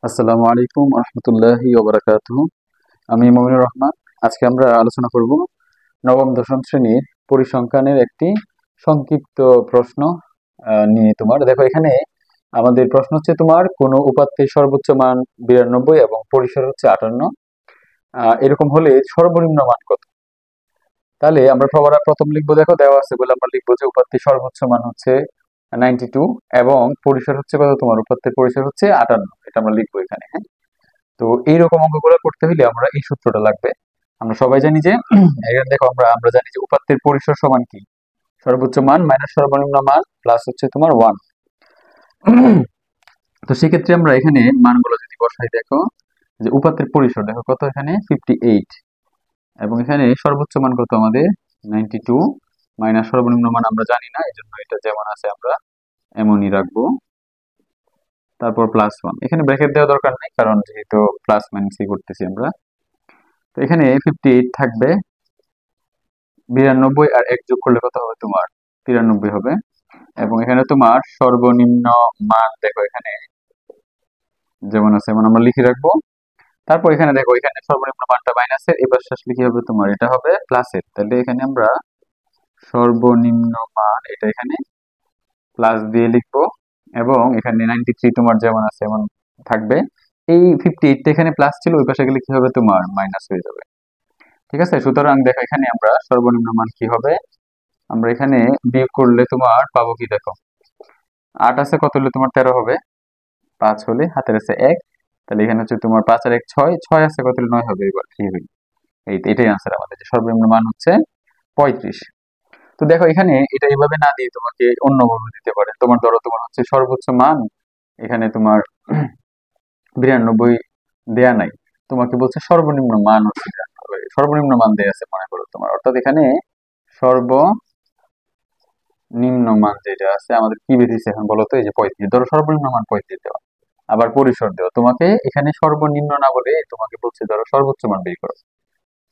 আসসালামু আলাইকুম রহমতুল্লাহি ওবারাকাতুহু। আমি মমিনুর রহমান। আজকে আমরা আলোচনা করব নবম দশম শ্রেণীর পরিসংখ্যানের একটি সংক্ষিপ্ত প্রশ্ন নিয়ে। তোমার দেখো, এখানে আমাদের প্রশ্ন হচ্ছে তোমার কোন উপাত্তের সর্বোচ্চ মান 92 এবং পরিসর হচ্ছে 58। এরকম হলে সর্বনিম্ন মান কত? তাহলে আমরা সবার প্রথম লিখবো, দেখো দেওয়া আছে বলে আমরা লিখবো যে উপাত্তের সর্বোচ্চ মান হচ্ছে 92 এবং পরিসর হচ্ছে কত, তোমার উপাত্তের পরিসর হচ্ছে 58। এটা আমরা লিখবো এখানে, হ্যাঁ। তো এইরকম অঙ্কগুলো করতে হলে আমরা এই সূত্রটা লাগবে। আমরা সবাই জানি যে এখানে দেখো, আমরা আমরা জানি যে উপাত্তের পরিসর সমান কি, সর্বোচ্চ মান মাইনাস সর্বনিম্ন মান প্লাস হচ্ছে তোমার 1। তো সেক্ষেত্রে আমরা এখানে মানগুলো যদি বসাই, দেখো যে উপাত্তের পরিসর দেখো কত, এখানে 58 এবং এখানে সর্বোচ্চ মান কত আমাদের 92, মাইনাস সর্বনিম্ন মান আমরা জানি না, এই জন্য এটা যেমন আছে আমরা এমনই রাখবো। তারপর প্লাস 1, এখানে ব্র্যাকেট দেওয়া দরকার নেই কারণ যেহেতু প্লাস মাইনাসই করতেছি আমরা। তো এখানে 58 থাকবে, 92 আর 1 যোগ করলে কত হবে তোমার 93 হবে। এবং এখানে তোমার সর্বনিম্ন মান দেখো এখানে যেমন আছে এমন আমরা লিখে রাখবো। তারপর এখানে দেখো, এখানে সর্বনিম্ন মানটা মাইনাসের, এবার শেষ কি হবে তোমার, এটা হবে প্লাসের। তাহলে এখানে আমরা সর্বনিম্ন মান এটা এখানে প্লাস দিয়ে লিখবো এবং এখানে 93 তোমার যেমন আছে এমন থাকবে। এই 58 এখানে প্লাস ছিল, ওই পাশে গেলে কি হবে তোমার মাইনাস হয়ে যাবে। ঠিক আছে, সুতরাং দেখো এখানে আমরা সর্বনিম্ন মান কি হবে, আমরা এখানে বিয়োগ করলে তোমার পাবো কি, দেখো 8 আছে, কত হলে তোমার 13 হবে, 5 হলে হাতের আছে 1, তাহলে এখানে হচ্ছে তোমার 5 আর 1 6, 6 আছে কত হলে 9 হবে, এবার কি হই এটাই আনসার আমাদের, যে সর্বনিম্ন মান হচ্ছে 35। তো দেখো এখানে এটা এইভাবে না দিয়ে তোমাকে অন্যভাবে দিতে পারে। তোমার ধরো তোমার হচ্ছে সর্বোচ্চ মান এখানে তোমার 92 দেয়া নাই, তোমাকে বলছে সর্বনিম্ন মান হচ্ছে 93, সর্বনিম্ন মান দেয়া আছে মনে করো তোমার, অর্থাৎ এখানে সর্বনিম্ন মান যেটা আছে আমাদের কি বেরিয়েছে এখন বলো তো, এই যে 35, ধরো সর্বনিম্ন মান 35 দেওয়া, আবার পরিসর দেওয়া, তোমাকে এখানে সর্বনিম্ন না বলে তোমাকে বলছে ধরো সর্বোচ্চ মান বের করো।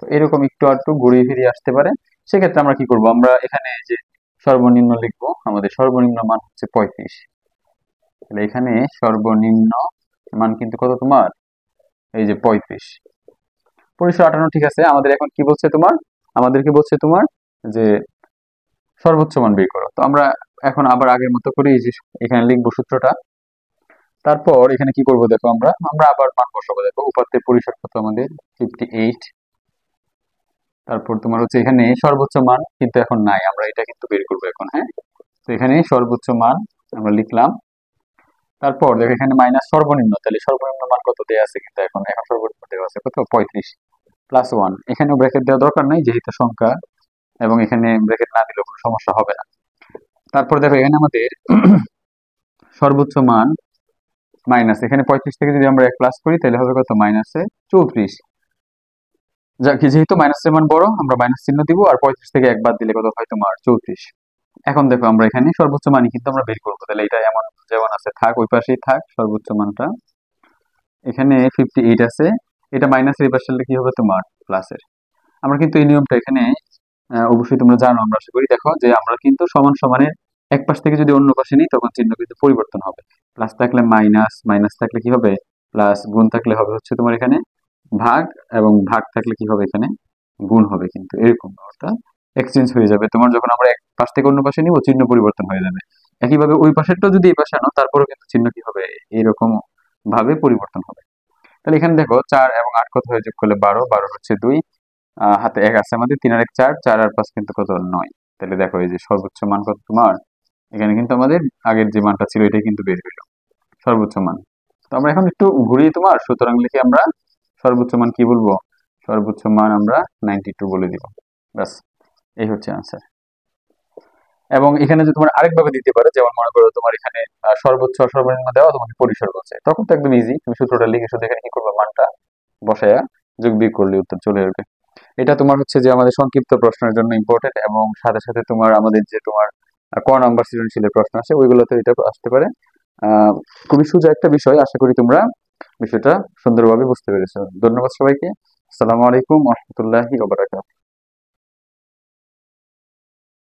তো এরকম একটু আধটু ঘুরিয়ে ফিরিয়ে আসতে পারে। সেক্ষেত্রে আমরা কি করব, আমরা এখানে যে সর্বনিম্ন লিখবো, আমাদের সর্বনিম্ন মান হচ্ছে 35। তাহলে এখানে সর্বনিম্ন মান কিন্তু কত তোমার, এই যে 35, পরিসর 58। ঠিক আছে, আমাদের এখন কি বলছে তোমার, আমাদেরকে বলছে তোমার যে সর্বোচ্চ মান বের করো। তো আমরা এখন আবার আগের মতো করে এই যে এখানে লিখবো সূত্রটা। তারপর এখানে কি করব, দেখো আমরা আমরা আবার মান বসাবো। দেখো উপাত্তের পরিসর কত আমাদের 58, তারপর তোমার হচ্ছে এখানে সর্বোচ্চ মান কিন্তু এখন নাই, আমরা এটা কিন্তু বের করবো এখন, হ্যাঁ। তো এখানে সর্বোচ্চ মান আমরা লিখলাম। তারপর দেখো এখানে মাইনাস সর্বনিম্ন, তাহলে সর্বনিম্ন মান কত দেওয়া আছে, কিন্তু এখন এখন সর্বনিম্ন দেওয়া আছে কত 35, প্লাস 1, এখানেও ব্র্যাকেট দেওয়া দরকার নাই যেহেতু সংখ্যা, এবং এখানে ব্র্যাকেট না দিলেও কোনো সমস্যা হবে না। তারপর দেখো এখানে আমাদের সর্বোচ্চ মান মাইনাস, এখানে 35 থেকে যদি আমরা 1 প্লাস করি তাহলে হবে কত মাইনাসে 34, যা কি যেহেতু মাইনাসের মান বড় আমরা মাইনাস চিহ্ন দিব, আর 35 থেকে 1 বাদ দিলে কত হয় তোমার 34। এখন দেখো আমরা এখানে সর্বোচ্চ মানই কিন্তু আমরা বের করবো, তাহলে এটা এমন যেমন আছে থাক, ওই পাশেই থাক সর্বোচ্চ মানটা। এখানে 58 আছে, এটা মাইনাসের এই পাশে কি হবে তোমার প্লাসের। আমরা কিন্তু এই নিয়মটা এখানে অবশ্যই তোমরা জানো, আমরা আশা করি। দেখো যে আমরা কিন্তু সমান সমানের এক পাশ থেকে যদি অন্য পাশে নিই তখন চিহ্ন কিন্তু পরিবর্তন হবে। প্লাস থাকলে মাইনাস, মাইনাস থাকলে কি হবে প্লাস, গুণ থাকলে হবে হচ্ছে তোমার এখানে ভাগ, এবং ভাগ থাকলে কি হবে এখানে গুণ হবে, কিন্তু এরকম অর্থাৎ এক্সচেঞ্জ হয়ে যাবে। তোমার যখন আমরা এক পাশ থেকে অন্য পাশে নিব চিহ্ন পরিবর্তন হয়ে যাবে। একইভাবে ওই পাশেরটা যদি এই পাশে আনো তারপরেও কিন্তু চিহ্ন কি হবে এইরকম ভাবে পরিবর্তন হবে। তাহলে এখানে দেখো 4 এবং 8 কত হয়ে যোগ করলে 12, 12 হচ্ছে 2, হাতে 1 আছে আমাদের, 3 আর 1 4, 4 আর 5 কিন্তু কত 9। তাহলে দেখো এই যে সর্বোচ্চ মান কত তোমার, এখানে কিন্তু আমাদের আগের যে মানটা ছিল এটাই কিন্তু বের হইলো সর্বোচ্চ মান। তো আমরা এখন একটু ঘুরিয়ে তোমার সুতরাং লিখে আমরা সর্বোচ্চ মান কি বলবো, সর্বোচ্চ মান আমরা 92 বলে দিব, ব্যাস এই হচ্ছে আনসার। এবং এখানে যদি তোমার আরেকভাবে দিতে পারে, যেমন মনে করো তোমার এখানে সর্বোচ্চ আর সর্বনিম্ন দেওয়া, তোমাকে পরিসর বলছে, তখন তো একদম ইজি, তুমি সূত্রটা লিখে শুধু এখানে কি করবে মানটা বসায়া যোগ বিয়োগ করলে উত্তর চলে আসবে। এটা তোমার হচ্ছে যে আমাদের সংক্ষিপ্ত প্রশ্নের জন্য ইম্পর্টেন্ট, এবং সাথে সাথে তোমার আমাদের যে তোমার ক নাম্বার সৃজনশীলের প্রশ্ন আছে ওইগুলোতে এটা আসতে পারে। খুবই সোজা একটা বিষয়, আশা করি তোমরা বিষয়টা সুন্দরভাবে বুঝতে পেরেছো। ধন্যবাদ সবাইকে। আসসালামু আলাইকুম রহমতুল্লাহি ওয়া বারাকাতুহু।